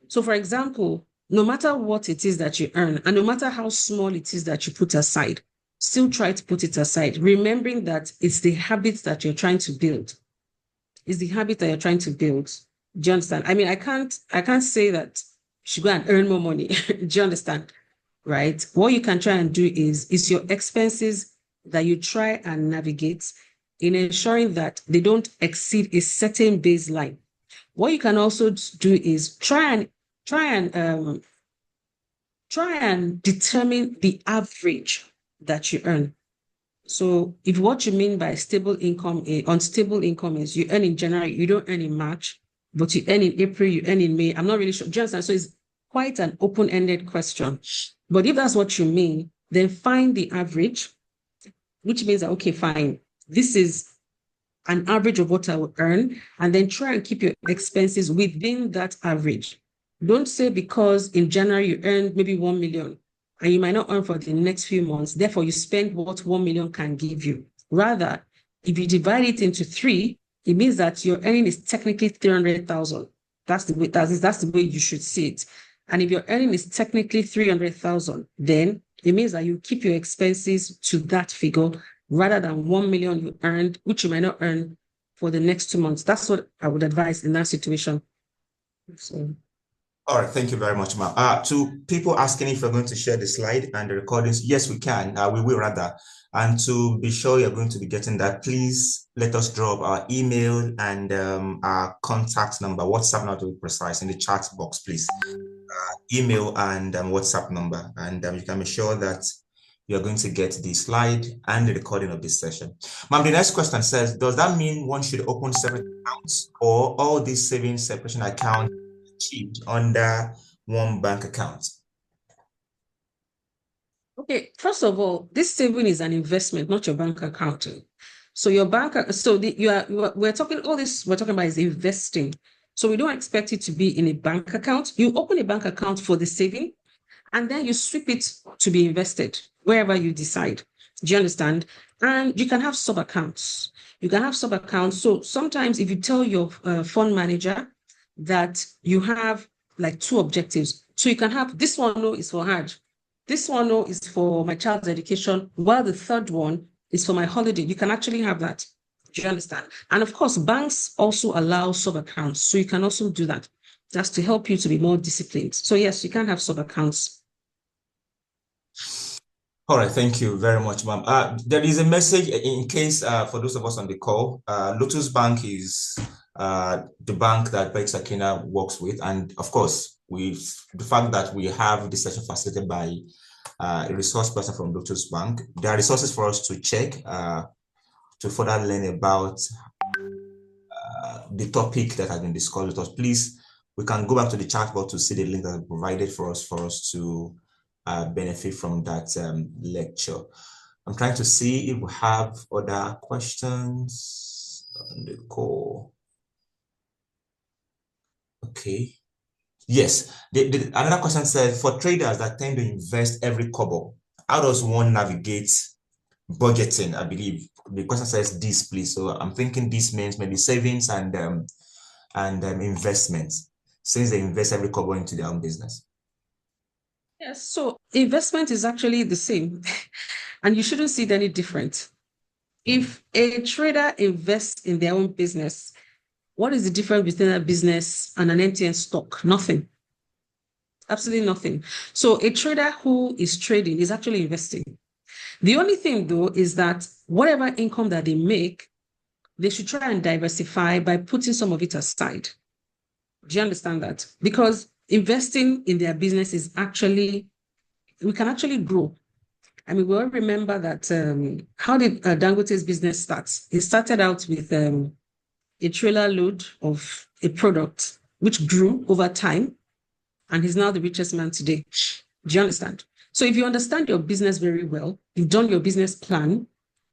So, for example, no matter what it is that you earn, and no matter how small it is that you put aside, still try to put it aside, remembering that it's the habits that you're trying to build. It's the habit that you're trying to build. Do you understand? I can't say that you should go and earn more money. Do you understand? Right? What you can try and do is your expenses that you try and navigate in ensuring that they don't exceed a certain baseline. What you can also do is try and try and determine the average that you earn. So if what you mean by stable income, unstable income is you earn in January, you don't earn in March, but you earn in April, you earn in May. I'm not really sure. Do you understand? So it's quite an open-ended question. But if that's what you mean, then find the average, which means that, okay, fine, this is an average of what I will earn, and then try and keep your expenses within that average. Don't say because in January you earned maybe 1 million and you might not earn for the next few months, therefore you spend what 1 million can give you. Rather, if you divide it into 3, it means that your earning is technically 300,000. That's the way you should see it. And if your earning is technically 300,000, then it means that you keep your expenses to that figure rather than 1 million you earned, which you might not earn for the next 2 months. That's what I would advise in that situation. So. All right, thank you very much, ma'am. To people asking if you're going to share the slide and the recordings, yes, we can. We will rather. And to be sure you're going to be getting that, please let us drop our email and our contact number, WhatsApp number to be precise, in the chat box, please. Email and WhatsApp number, and you can be sure that you're going to get the slide and the recording of this session. Ma'am, the next question says, does that mean one should open separate accounts or all these savings separation accounts achieved under one bank account? Okay, first of all, this saving is an investment, not your bank account. So your bank, we're talking about is investing. So we don't expect it to be in a bank account. You open a bank account for the saving, and then you sweep it to be invested wherever you decide. Do you understand? And you can have sub-accounts. You can have sub-accounts. So sometimes if you tell your fund manager that you have like 2 objectives, so you can have this one is for Hajj, this one is for my child's education, while the third one is for my holiday. You can actually have that. Do you understand? And of course, banks also allow sub-accounts. So you can also do that. That's to help you to be more disciplined. So yes, you can have sub-accounts. All right, thank you very much, ma'am. There is a message in case for those of us on the call. Lotus Bank is the bank that Bex Akina works with, and of course, the fact that we have this session facilitated by a resource person from Lotus Bank. There are resources for us to check to further learn about the topic that has been discussed with us. Please, we can go back to the chat box to see the link that is provided for us to benefit from that lecture. I'm trying to see if we have other questions on the call. Okay. Yes. Another question says, for traders that tend to invest every kobo, how does one navigate budgeting? I believe the question says this, please. So I'm thinking this means maybe savings and investments, since they invest every kobo into their own business. Yes, so investment is actually the same, and you shouldn't see it any different. If a trader invests in their own business, what is the difference between a business and an MTN stock? Nothing. Absolutely nothing. So a trader who is trading is actually investing. The only thing, though, is that whatever income that they make, they should try and diversify by putting some of it aside. Do you understand that? Because investing in their business is actually, we can actually grow. I mean, we all remember that how did Dangote's business start? It started out with a trailer load of a product, which grew over time, and he's now the richest man today. Do you understand? So if you understand your business very well, you've done your business plan,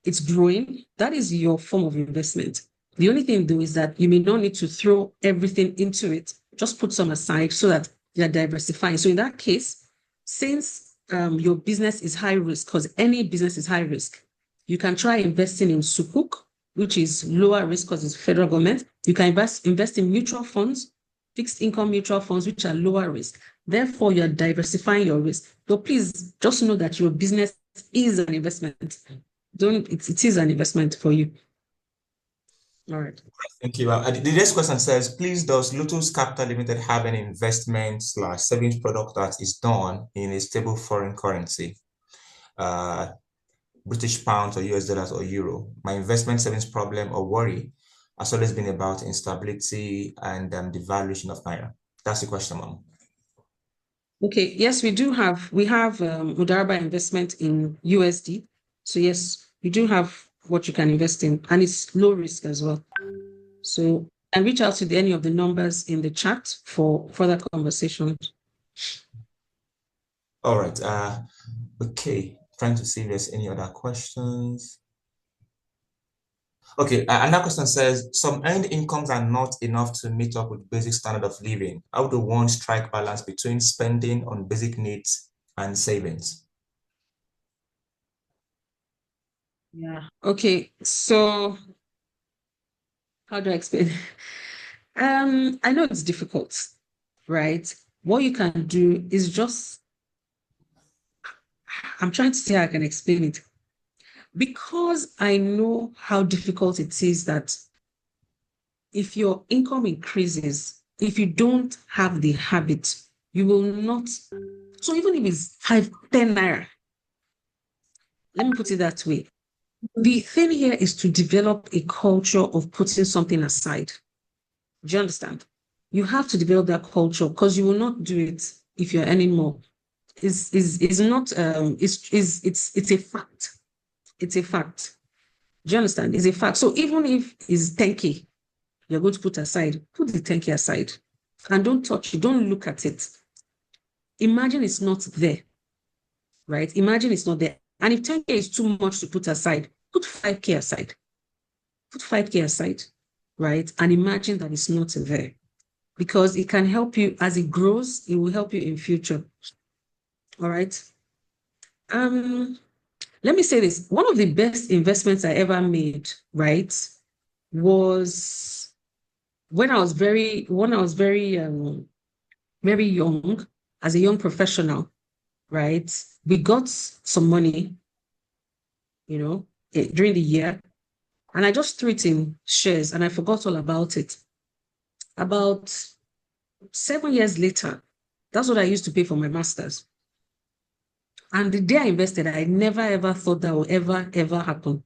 it's growing, that is your form of investment. The only thing, though, is that you may not need to throw everything into it. Just put some aside so that you're diversifying. So in that case, since your business is high risk, because any business is high risk, you can try investing in Sukuk, which is lower risk because it's federal government. You can invest in mutual funds, fixed income mutual funds, which are lower risk. Therefore, you're diversifying your risk. So please just know that your business is an investment. It is an investment for you. All right. Thank you. The next question says, please, does Lotus Capital Limited have an investment/savings product that is done in a stable foreign currency, British pounds or US dollars or euro? My investment savings problem or worry has always been about instability and the valuation of naira. That's the question, ma'am. Okay, yes, we have Mudaraba investment in USD. So yes, we do have what you can invest in, and it's low risk as well. So and reach out to any of the numbers in the chat for further conversation. All right. Okay. Trying to see if there's any other questions. Okay, another question says, some earned incomes are not enough to meet up with basic standard of living. How do one strike balance between spending on basic needs and savings? Yeah. Okay. So how do I explain? I know it's difficult, right? What you can do is just, I'm trying to see how I can explain it. Because I know how difficult it is that if your income increases, if you don't have the habit, you will not. So even if it's 5, 10 naira, let me put it that way. The thing here is to develop a culture of putting something aside. Do you understand? You have to develop that culture because you will not do it if you're earning more. Is not it's a fact. It's a fact. Do you understand? It's a fact. So even if it's 10K, you're going to put the 10K aside and don't touch it, don't look at it. Imagine it's not there, right? Imagine it's not there. And if 10K is too much to put aside, put 5K aside. Put 5K aside, right? And imagine that it's not there because it can help you as it grows, it will help you in future. All right. Let me say this. One of the best investments I ever made, right, was when I was very young, as a young professional, right? We got some money, during the year, and I just threw it in shares and I forgot all about it. About 7 years later, that's what I used to pay for my master's. And the day I invested, I never ever thought that would ever happen.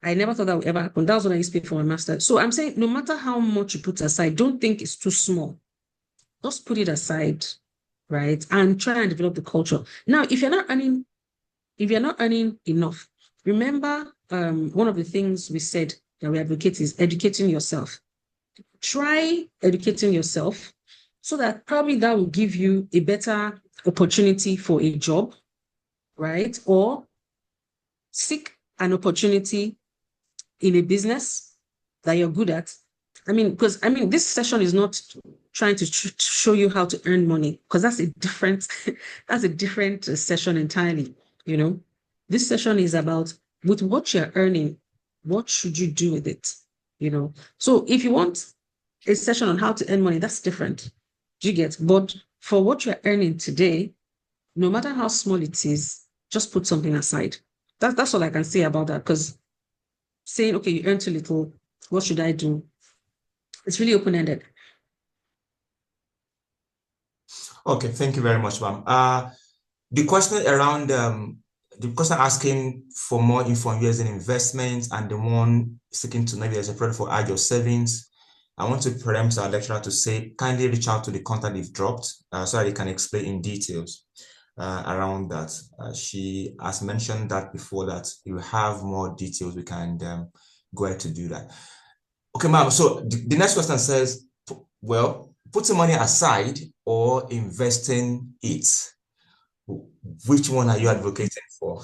I never thought that would ever happen. That was what I used to pay for my master's. So I'm saying no matter how much you put aside, don't think it's too small. Just put it aside, right? And try and develop the culture. Now, if you're not earning enough, remember one of the things we said that we advocate is educating yourself. Try educating yourself so that probably that will give you a better opportunity for a job, right? Or seek an opportunity in a business that you're good at. Because this session is not trying to show you how to earn money, because that's a different session entirely. This session is about with what you're earning, what should you do with it? So if you want a session on how to earn money, that's different. Do you get? But for what you're earning today, no matter how small it is, just put something aside. That's all I can say about that. Because saying, okay, you earn too little, what should I do? It's really open-ended. Okay, thank you very much, ma'am. The question around the question asking for more info on using investments and the one seeking to know if there's a product for add your savings. I want to preempt our lecturer to say, kindly reach out to the contact you've dropped so that he can explain in details around that. She has mentioned that before that you have more details. We can go ahead to do that. Okay, ma'am. So the next question says, well, putting money aside or investing it, which one are you advocating for?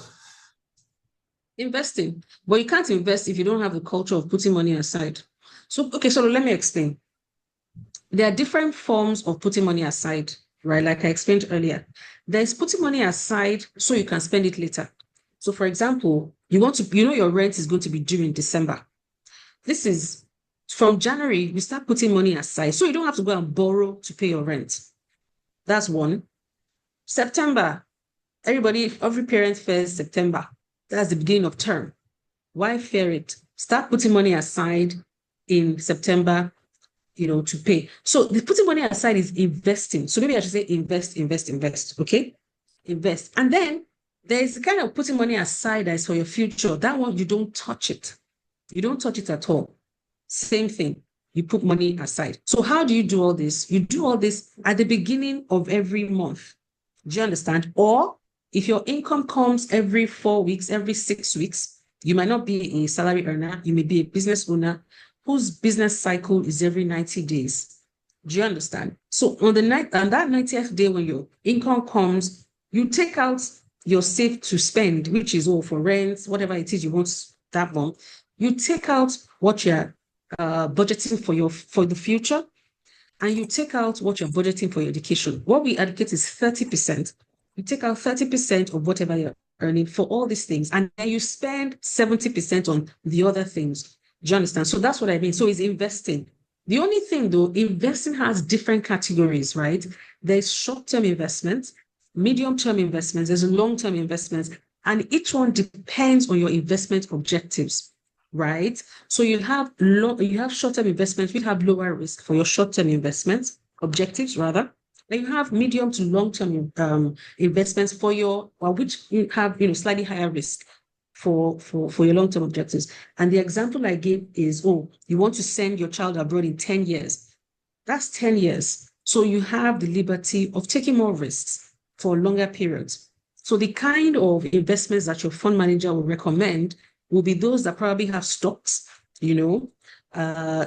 Investing. But you can't invest if you don't have the culture of putting money aside. So let me explain. There are different forms of putting money aside, right? Like I explained earlier. There's putting money aside so you can spend it later. So for example, your rent is going to be due in December. This is from January, you start putting money aside so you don't have to go and borrow to pay your rent. That's one. September, every parent fears September. That's the beginning of term. Why fear it? Start putting money aside in September, to pay. So the putting money aside is investing. So maybe I should say invest. Okay? Invest. And then there's the kind of putting money aside as for your future. That one, you don't touch it. You don't touch it at all. Same thing. you put money aside. So how do you do all this? You do all this at the beginning of every month. Do you understand? Or if your income comes every 4 weeks, every 6 weeks, you might not be a salary earner. You may be a business owner whose business cycle is every 90 days. Do you understand? So on that 90th day, when your income comes, you take out your save to spend, which is all for rent, whatever it is you want that month. You take out what you're budgeting for the future, and you take out what you're budgeting for your education. What we advocate is 30%. You take out 30% of whatever you're earning for all these things, and then you spend 70% on the other things. Do you understand? So that's what I mean. So it's investing. The only thing though, investing has different categories, right? There's short-term investments, medium-term investments, there's long-term investments, and each one depends on your investment objectives, right? So you have short-term investments, which have lower risk for your short-term investments, objectives rather. Then you have medium to long-term investments which have slightly higher risk for your long-term objectives. And the example I gave is, you want to send your child abroad in 10 years. That's 10 years. So you have the liberty of taking more risks for longer periods. So the kind of investments that your fund manager will recommend will be those that probably have stocks,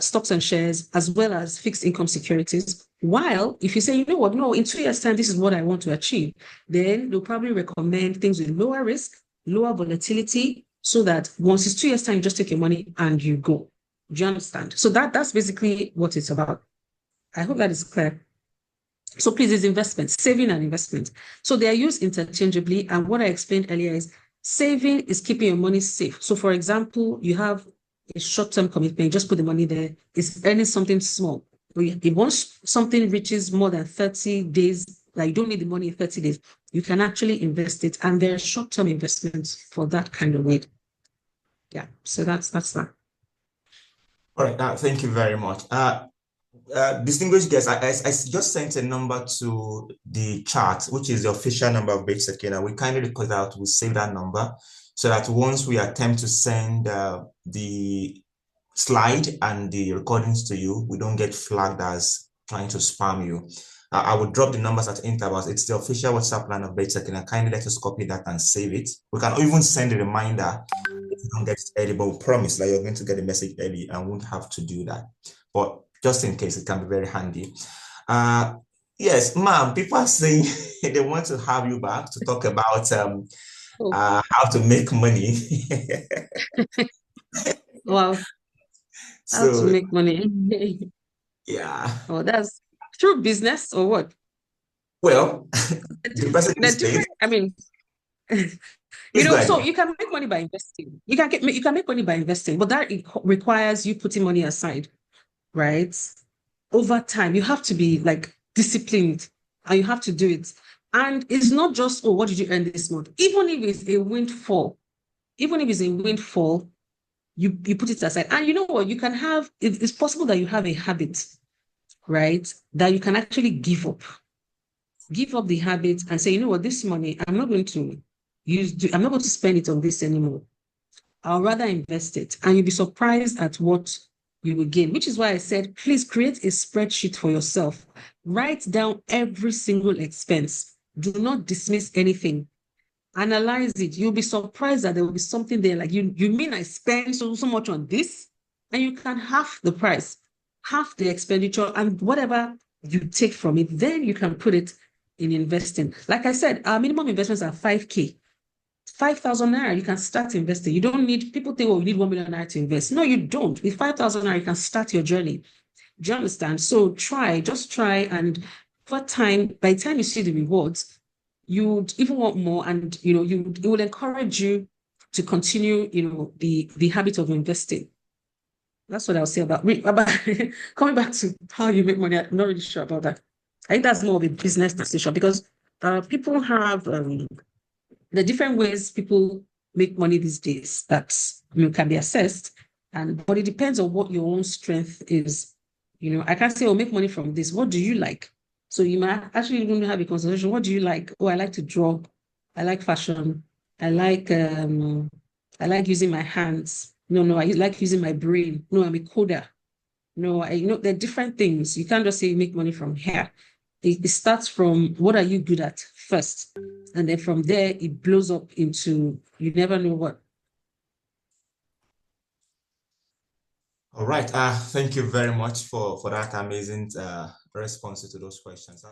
stocks and shares, as well as fixed income securities. While if you say, no, in 2 years' time, this is what I want to achieve, then they'll probably recommend things with lower risk, lower volatility, so that once it's 2 years' time, you just take your money and you go. Do you understand? So that's basically what it's about. I hope that is clear. So please, it's investment, saving and investment. So they are used interchangeably. And what I explained earlier is saving is keeping your money safe. So for example, you have a short-term commitment, you just put the money there, it's earning something small. If once something reaches more than 30 days, like you don't need the money in 30 days, you can actually invest it. And there are short-term investments for that kind of need. Yeah, so that's that. All right, thank you very much. Distinguished guests, I just sent a number to the chat, which is the official number of Gratification, and we kindly request that we save that number so that once we attempt to send the slide and the recordings to you, we don't get flagged as trying to spam you. I will drop the numbers at intervals. It's the official WhatsApp line of Gratification, and kindly let us copy that and save it. We can even send a reminder if you don't get it early, but we promise that you're going to get a message early and won't have to do that. But just in case, it can be very handy. Yes, ma'am, people are saying they want to have you back to talk about how to make money. Wow. How to make money. Yeah. Oh, that's through business or what? Well, the person I mean, so you can make money by investing. You can make money by investing, but that requires you putting money aside, right? Over time, you have to be like disciplined and you have to do it. And it's not just, what did you earn this month? Even if it's a windfall, you put it aside. And you know what? You can have, it's possible that you have a habit, right? That you can actually give up the habit and say, you know what, this money, I'm not going to spend it on this anymore. I'll rather invest it. And you'll be surprised at what you will gain, which is why I said, please create a spreadsheet for yourself. Write down every single expense. Do not dismiss anything. Analyze it. You'll be surprised that there will be something there like, you mean I spend so much on this? And you can half the price, half the expenditure, and whatever you take from it, then you can put it in investing. Like I said, our minimum investments are 5K. 5,000 naira, you can start investing. You don't need, people think, you need 1 million naira to invest. No, you don't. With 5,000 naira, you can start your journey. Do you understand? So just try, and over time, by the time you see the rewards, you'd even want more, and it will encourage you to continue, the habit of investing. That's what I'll say about coming back to how you make money. I'm not really sure about that. I think that's more of a business decision, because people have the different ways people make money these days that can be assessed, but it depends on what your own strength is. I can't say, make money from this. What do you like? So you might actually even have a conversation. What do you like? I like to draw. I like fashion. I like using my hands. No, I like using my brain. No, I'm a coder. No, there are different things. You can't just say make money from here. It starts from what are you good at first, and then from there it blows up into you never know what. All right. Thank you very much for that amazing response to those questions.